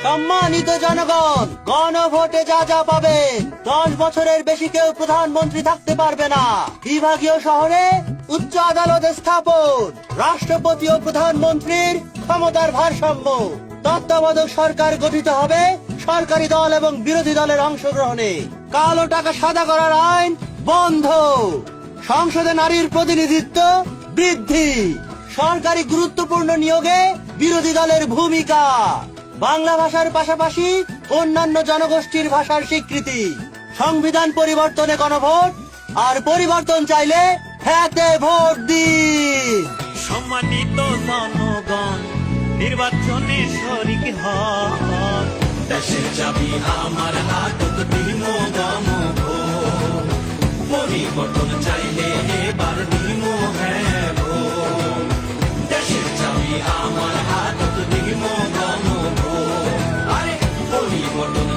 সম্মানিত জনগণ, গণভোটে যা যা পাবেন, 10 বছরের বেশি কেউ প্রধানমন্ত্রী থাকতে পারবে না। বিভাগীয় শহরে উচ্চ আদালত স্থাপন, রাষ্ট্রপতি ও প্রধানমন্ত্রীর ক্ষমতার ভারসাম্য, তত্ত্বাবধায়ক সরকার গঠিত হবে সরকারি দল এবং বিরোধী দলের অংশগ্রহণে। কালো টাকা সাদা করার আইন বন্ধ, সংসদে নারীর প্রতিনিধিত্ব বৃদ্ধি, সরকারি গুরুত্বপূর্ণ নিয়োগে বিরোধী দলের ভূমিকা, বাংলা ভাষার পাশাপাশি অন্যান্য জনগোষ্ঠীর ভাষার স্বীকৃতি, সংবিধান পরিবর্তনে গণভোট, আর পরিবর্তন চাইলে হ্যাঁতে ভোট দিন। সম্মানিত জনগণ, নির্বাচনে শরিক হন। দেশের চাবি আমার হাতত দিন পরিবর্তন চাইলে এবার দিন হ্যাঁ ভোট। দেশের চাবি আমার হাতত দিন আরে পরিবর্তন